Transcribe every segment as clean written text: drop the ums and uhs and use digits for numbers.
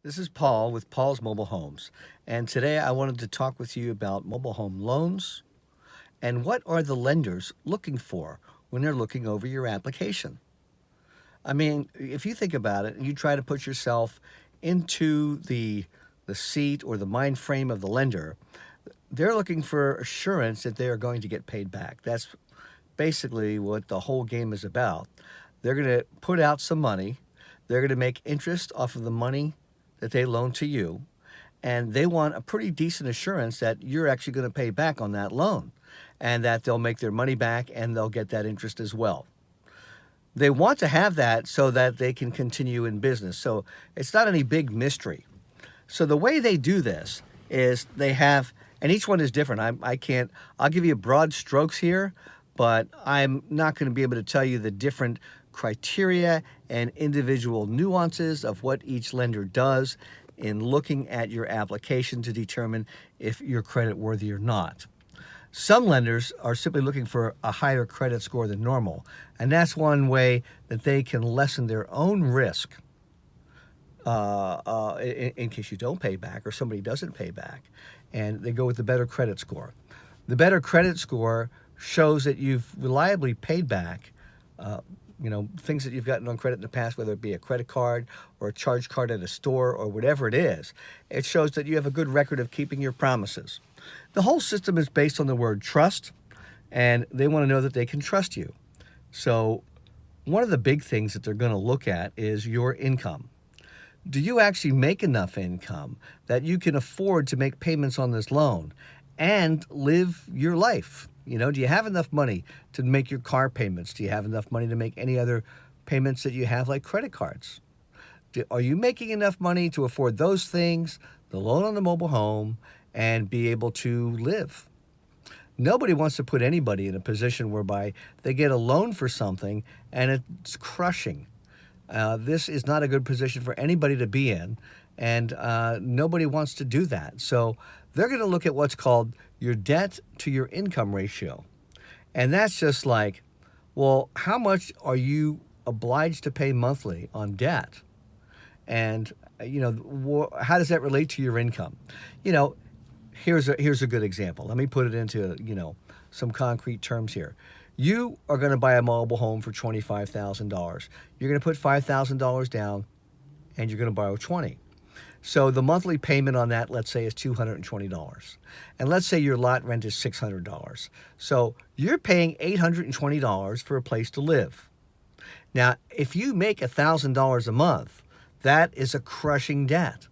This is Paul with Paul's Mobile Homes. And today I wanted to talk with you about mobile home loans and what are the lenders looking for when they're looking over your application. I mean, if you think about it and you try to put yourself into the seat or the mind frame of the lender, they're looking for assurance that they are going to get paid back. That's basically what the whole game is about. They're going to put out some money. They're going to make interest off of the money that they loan to you. And they want a pretty decent assurance that you're actually going to pay back on that loan and that they'll make their money back and they'll get that interest as well. They want to have that so that they can continue in business. So it's not any big mystery. So the way they do this is they have, and each one is different. I can't, I'll give you broad strokes here, but I'm not going to be able to tell you the different criteria and individual nuances of what each lender does in looking at your application to determine if you're credit worthy or not. Some lenders are simply looking for a higher credit score than normal, and that's one way that they can lessen their own risk in case you don't pay back or somebody doesn't pay back, and they go with the better credit score. The better credit score shows that you've reliably paid back things that you've gotten on credit in the past, whether it be a credit card or a charge card at a store or whatever it is. It shows that you have a good record of keeping your promises. The whole system is based on the word trust, and they want to know that they can trust you. So one of the big things that they're going to look at is your income. Do you actually make enough income that you can afford to make payments on this loan and live your life? Do you have enough money to make your car payments? Do you have enough money to make any other payments that you have, like credit cards? Are you making enough money to afford those things, the loan on the mobile home, and be able to live? Nobody wants to put anybody in a position whereby they get a loan for something and it's crushing. This is not a good position for anybody to be in, and nobody wants to do that. So they're going to look at what's called your debt to your income ratio. And that's just like, well, how much are you obliged to pay monthly on debt? And, how does that relate to your income? Here's a good example. Let me put it into, some concrete terms here. You are going to buy a mobile home for $25,000. You're going to put $5,000 down and you're going to borrow 20. So the monthly payment on that, let's say, is $220. And let's say your lot rent is $600. So you're paying $820 for a place to live. Now, if you make $1,000 a month, that is a crushing debt.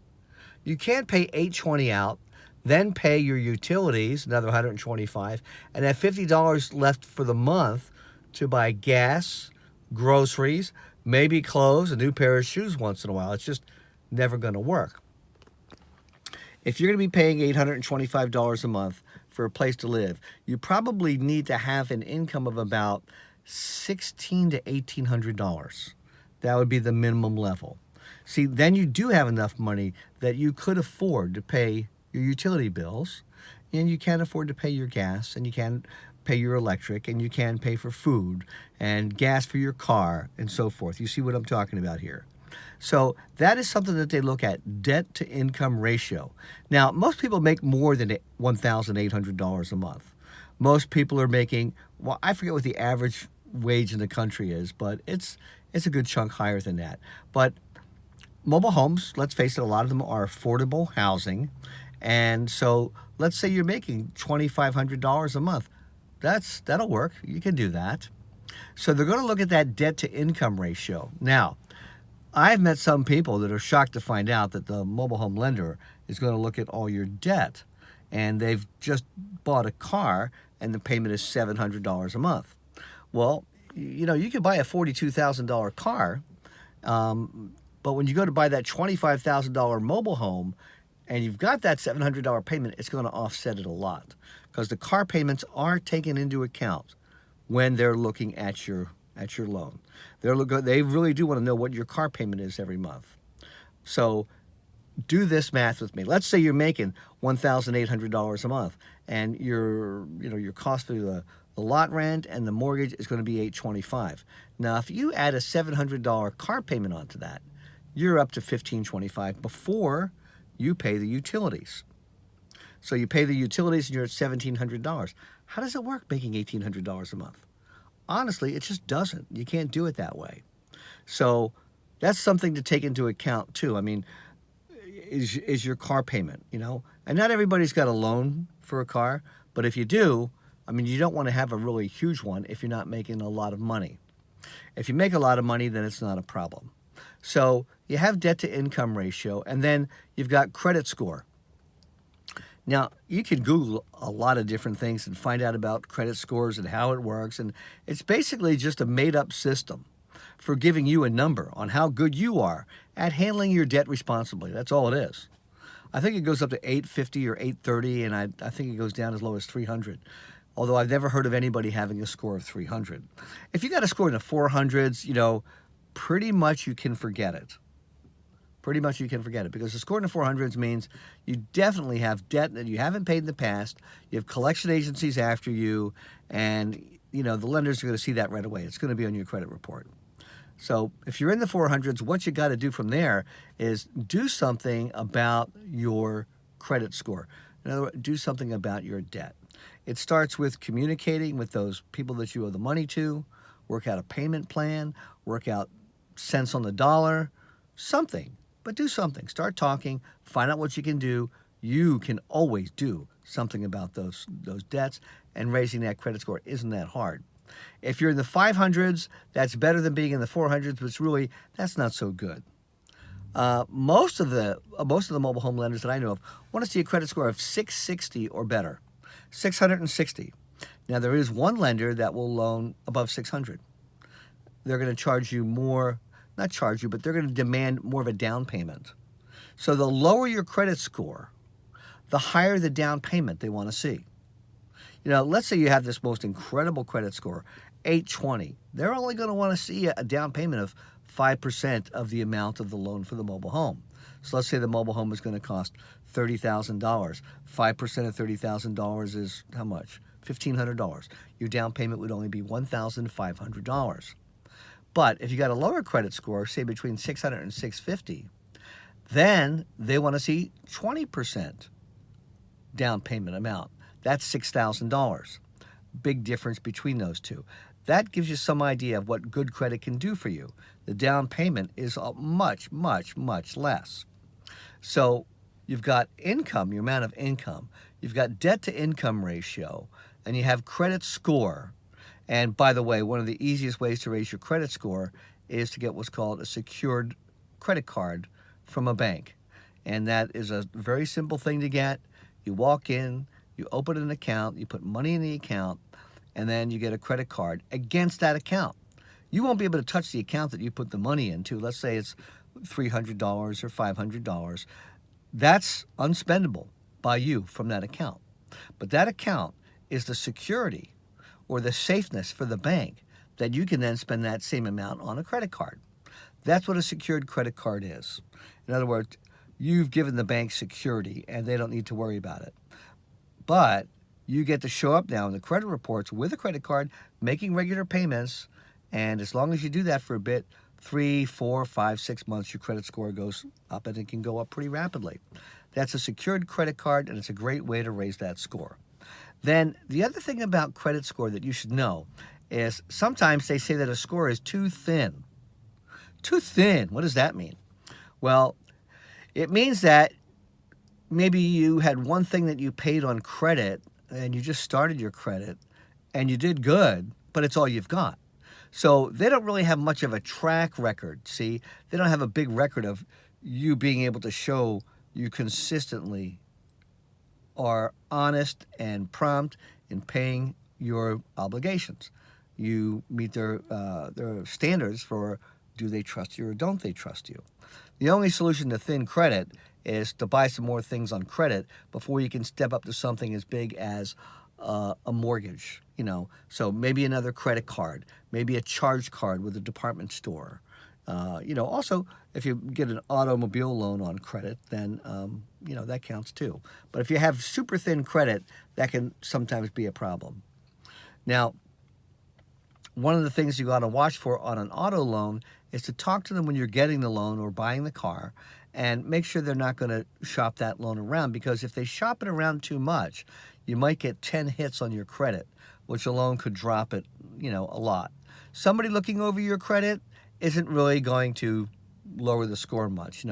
You can't pay $820 out, then pay your utilities, another $125, and have $50 left for the month to buy gas, groceries, maybe clothes, a new pair of shoes once in a while. It's just never going to work. If you're going to be paying $825 a month for a place to live, you probably need to have an income of about $1,600 to $1,800. That would be the minimum level. See, then you do have enough money that you could afford to pay your utility bills, and you can afford to pay your gas, and you can pay your electric, and you can pay for food and gas for your car and so forth. You see what I'm talking about here? So that is something that they look at, debt to income ratio. Now, most people make more than $1,800 a month. Most people are making, well, I forget what the average wage in the country is, but it's a good chunk higher than that. But mobile homes, let's face it, a lot of them are affordable housing. And so let's say you're making $2,500 a month. That'll work. You can do that. So they're going to look at that debt to income ratio. Now, I've met some people that are shocked to find out that the mobile home lender is going to look at all your debt, and they've just bought a car and the payment is $700 a month. Well, you can buy a $42,000 car, but when you go to buy that $25,000 mobile home and you've got that $700 payment, it's going to offset it a lot because the car payments are taken into account when they're looking at your loan. They really do want to know what your car payment is every month. So do this math with me. Let's say you're making $1,800 a month, and your cost for the lot rent and the mortgage is going to be $825. Now, if you add a $700 car payment onto that, you're up to $1,525 before you pay the utilities. So you pay the utilities and you're at $1,700. How does it work making $1,800 a month? Honestly, it just doesn't. You can't do it that way. So that's something to take into account too. I mean, is your car payment, you know? And not everybody's got a loan for a car, but if you do, I mean, you don't want to have a really huge one if you're not making a lot of money. If you make a lot of money, then it's not a problem. So you have debt to income ratio, and then you've got credit score. Now, you can Google a lot of different things and find out about credit scores and how it works, and it's basically just a made-up system for giving you a number on how good you are at handling your debt responsibly. That's all it is. I think it goes up to 850 or 830, and I think it goes down as low as 300. Although I've never heard of anybody having a score of 300. If you got a score in the 400s, you know, pretty much you can forget it. Pretty much you can forget it, because a score in the 400s means you definitely have debt that you haven't paid in the past. You have collection agencies after you, and you know the lenders are going to see that right away. It's going to be on your credit report. So if you're in the 400s, what you got to do from there is do something about your credit score. In other words, do something about your debt. It starts with communicating with those people that you owe the money to, work out a payment plan, work out cents on the dollar, something. But do something. Start talking, find out what you can do. You can always do something about those debts, and raising that credit score isn't that hard. If you're in the 500s, that's better than being in the 400s, but that's not so good. Most of the mobile home lenders that I know of want to see a credit score of 660 or better, 660. Now, there is one lender that will loan above 600. They're going to charge you more, not charge you, but they're going to demand more of a down payment. So the lower your credit score, the higher the down payment they want to see. You know, let's say you have this most incredible credit score, 820. They're only going to want to see a down payment of 5% of the amount of the loan for the mobile home. So let's say the mobile home is going to cost $30,000. 5% of $30,000 is how much? $1,500. Your down payment would only be $1,500. But if you got a lower credit score, say between 600 and 650, then they want to see 20% down payment amount. That's $6,000. Big difference between those two. That gives you some idea of what good credit can do for you. The down payment is much, much, much less. So you've got income, your amount of income. You've got debt to income ratio, and you have credit score. And by the way, one of the easiest ways to raise your credit score is to get what's called a secured credit card from a bank. And that is a very simple thing to get. You walk in, you open an account, you put money in the account, and then you get a credit card against that account. You won't be able to touch the account that you put the money into. Let's say it's $300 or $500. That's unspendable by you from that account. But that account is the security or the safeness for the bank that you can then spend that same amount on a credit card. That's what a secured credit card is. In other words, you've given the bank security and they don't need to worry about it. But you get to show up now in the credit reports with a credit card, making regular payments, and as long as you do that for a bit, 3, 4, 5, 6 months, your credit score goes up, and it can go up pretty rapidly. That's a secured credit card, and it's a great way to raise that score. Then the other thing about credit score that you should know is sometimes they say that a score is too thin. Too thin, what does that mean? Well, it means that maybe you had one thing that you paid on credit and you just started your credit and you did good, but it's all you've got. So they don't really have much of a track record, see? They don't have a big record of you being able to show you consistently are honest and prompt in paying your obligations. You meet their standards for do they trust you or don't they trust you. The only solution to thin credit is to buy some more things on credit before you can step up to something as big as a mortgage, you know. So maybe another credit card, maybe a charge card with a department store. You know, also, if you get an automobile loan on credit, then, you know, that counts too. But if you have super thin credit, that can sometimes be a problem. Now, one of the things you got to watch for on an auto loan is to talk to them when you're getting the loan or buying the car and make sure they're not going to shop that loan around, because if they shop it around too much, you might get 10 hits on your credit, which alone could drop it, a lot. Somebody looking over your credit isn't really going to lower the score much.